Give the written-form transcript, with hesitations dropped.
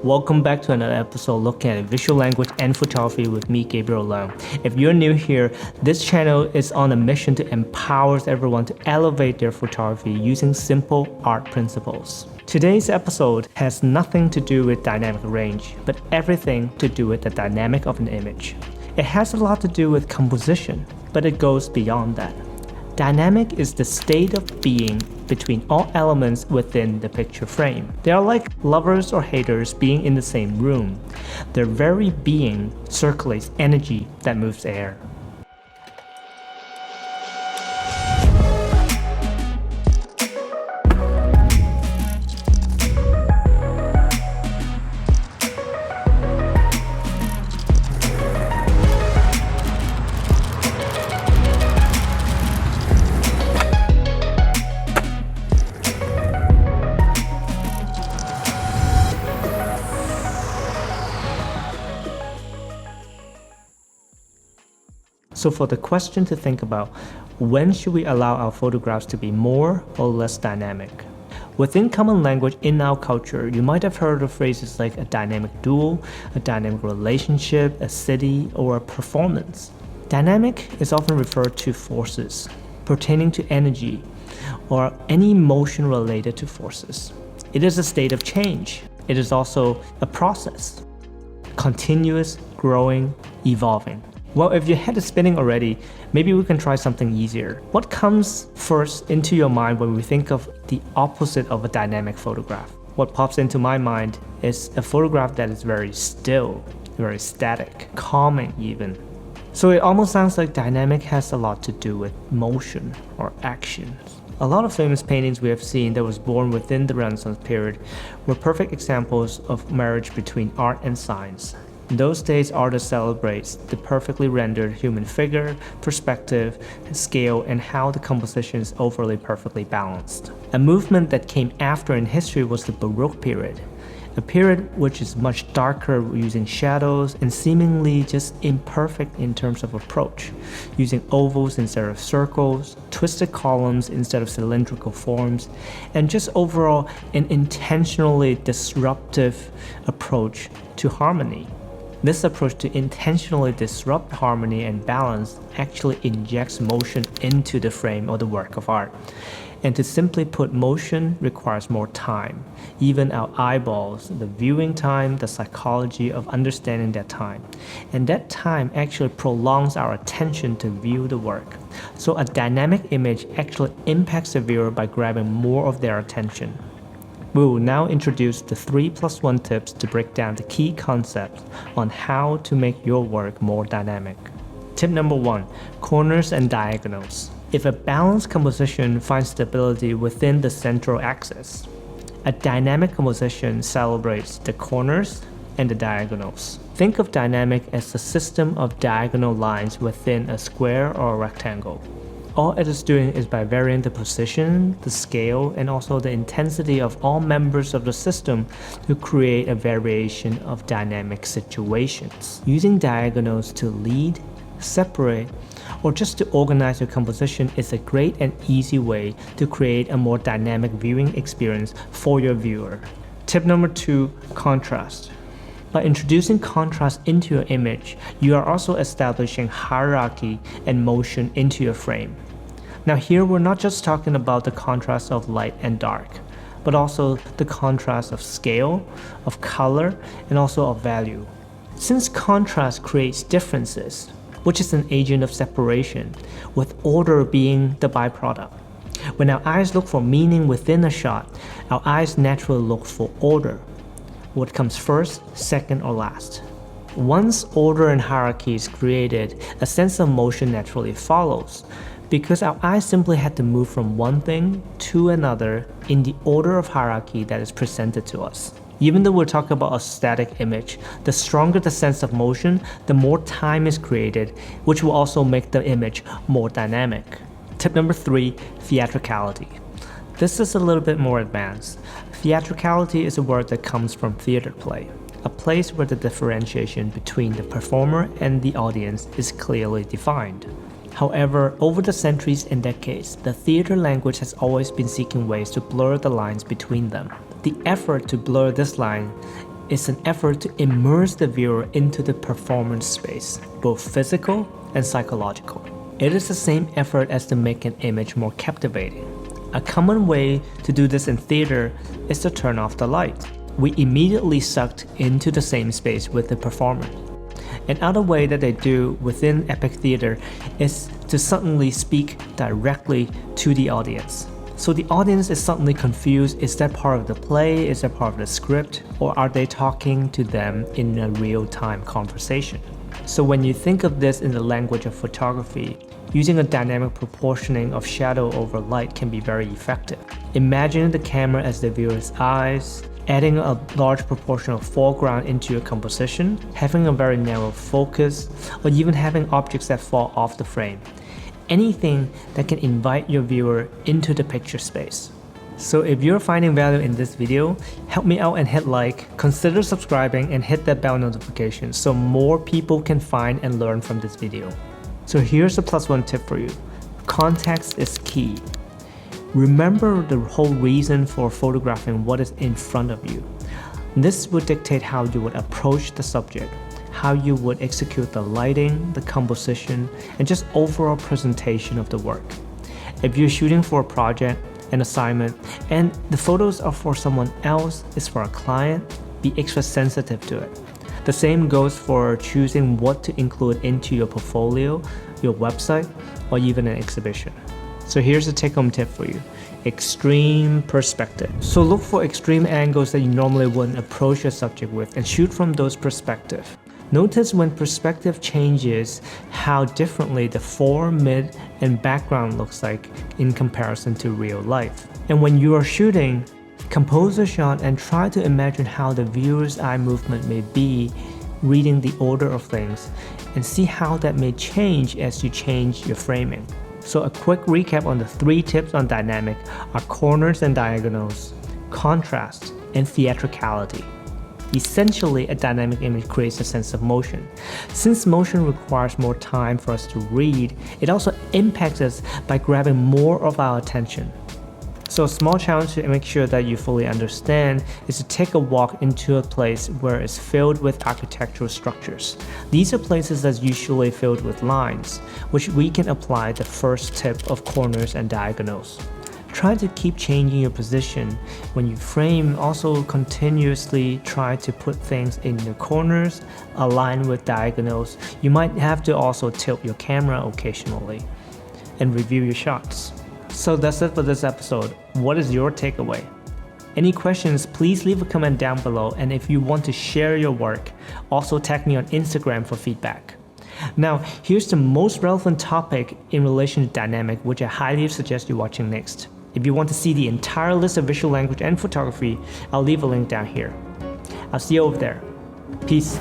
Welcome back to another episode looking at visual language and photography with me, Gabriel Leung. If you're new here, this channel is on a mission to empower everyone to elevate their photography using simple art principles. Today's episode has nothing to do with dynamic range, but everything to do with the dynamic of an image. It has a lot to do with composition, but it goes beyond that. Dynamic is the state of being between all elements within the picture frame. They are like lovers or haters being in the same room. Their very being circulates energy that moves air. So for the question to think about, when should we allow our photographs to be more or less dynamic? Within common language in our culture, you might have heard of phrases like a dynamic duel, a dynamic relationship, a city, or a performance. Dynamic is often referred to forces pertaining to energy or any motion related to forces. It is a state of change. It is also a process, continuous, growing, evolving. Well, if your head is spinning already, maybe we can try something easier. What comes first into your mind when we think of the opposite of a dynamic photograph? What pops into my mind is a photograph that is very still, very static, calming even. So it almost sounds like dynamic has a lot to do with motion or action. A lot of famous paintings we have seen that was born within the Renaissance period were perfect examples of marriage between art and science. In those days, artists celebrates the perfectly rendered human figure, perspective, scale, and how the composition is overly perfectly balanced. A movement that came after in history was the Baroque period, a period which is much darker, using shadows and seemingly just imperfect in terms of approach, using ovals instead of circles, twisted columns instead of cylindrical forms, and just overall an intentionally disruptive approach to harmony. This approach to intentionally disrupt harmony and balance actually injects motion into the frame or the work of art. And to simply put, motion requires more time. Even our eyeballs, the viewing time, the psychology of understanding that time. And that time actually prolongs our attention to view the work. So a dynamic image actually impacts the viewer by grabbing more of their attention. We will now introduce the 3+1 tips to break down the key concepts on how to make your work more dynamic. Tip number 1, corners and diagonals. If a balanced composition finds stability within the central axis, a dynamic composition celebrates the corners and the diagonals. Think of dynamic as a system of diagonal lines within a square or a rectangle. All it is doing is by varying the position, the scale, and also the intensity of all members of the system to create a variation of dynamic situations. Using diagonals to lead, separate, or just to organize your composition is a great and easy way to create a more dynamic viewing experience for your viewer. Tip number 2, contrast. By introducing contrast into your image, you are also establishing hierarchy and motion into your frame. Now here we're not just talking about the contrast of light and dark, but also the contrast of scale, of color, and also of value. Since contrast creates differences, which is an agent of separation, with order being the byproduct. When our eyes look for meaning within a shot, our eyes naturally look for order. What comes first, second, or last. Once order and hierarchy is created, a sense of motion naturally follows, because our eyes simply had to move from one thing to another in the order of hierarchy that is presented to us. Even though we're talking about a static image, the stronger the sense of motion, the more time is created, which will also make the image more dynamic. Tip number 3, theatricality. This is a little bit more advanced. Theatricality is a word that comes from theater play, a place where the differentiation between the performer and the audience is clearly defined. However, over the centuries and decades, the theater language has always been seeking ways to blur the lines between them. The effort to blur this line is an effort to immerse the viewer into the performance space, both physical and psychological. It is the same effort as to make an image more captivating. A common way to do this in theater is to turn off the light. We immediately sucked into the same space with the performer. Another way that they do within epic theater is to suddenly speak directly to the audience. So the audience is suddenly confused, is that part of the play, is that part of the script, or are they talking to them in a real-time conversation? So when you think of this in the language of photography, using a dynamic proportioning of shadow over light can be very effective. Imagine the camera as the viewer's eyes, adding a large proportion of foreground into your composition, having a very narrow focus, or even having objects that fall off the frame. Anything that can invite your viewer into the picture space. So if you're finding value in this video, help me out and hit like, consider subscribing and hit that bell notification so more people can find and learn from this video. So here's a +1 tip for you. Context is key. Remember the whole reason for photographing what is in front of you. This would dictate how you would approach the subject, how you would execute the lighting, the composition, and just overall presentation of the work. If you're shooting for a project, an assignment, and the photos are for someone else, is for a client, be extra sensitive to it. The same goes for choosing what to include into your portfolio, your website, or even an exhibition. So here's a take-home tip for you. Extreme perspective. So look for extreme angles that you normally wouldn't approach your subject with and shoot from those perspectives. Notice when perspective changes how differently the fore, mid, and background looks like in comparison to real life. And when you are shooting, compose a shot and try to imagine how the viewer's eye movement may be reading the order of things and see how that may change as you change your framing. So a quick recap on the 3 tips on dynamic are corners and diagonals, contrast, and theatricality. Essentially, a dynamic image creates a sense of motion. Since motion requires more time for us to read, it also impacts us by grabbing more of our attention. So a small challenge to make sure that you fully understand is to take a walk into a place where it's filled with architectural structures. These are places that's usually filled with lines, which we can apply the first tip of corners and diagonals. Try to keep changing your position when you frame. Also continuously try to put things in the corners, align with diagonals. You might have to also tilt your camera occasionally and review your shots. So that's it for this episode. What is your takeaway? Any questions, please leave a comment down below, and if you want to share your work, also tag me on Instagram for feedback. Now, here's the most relevant topic in relation to dynamic, which I highly suggest you watching next. If you want to see the entire list of visual language and photography, I'll leave a link down here. I'll see you over there. Peace.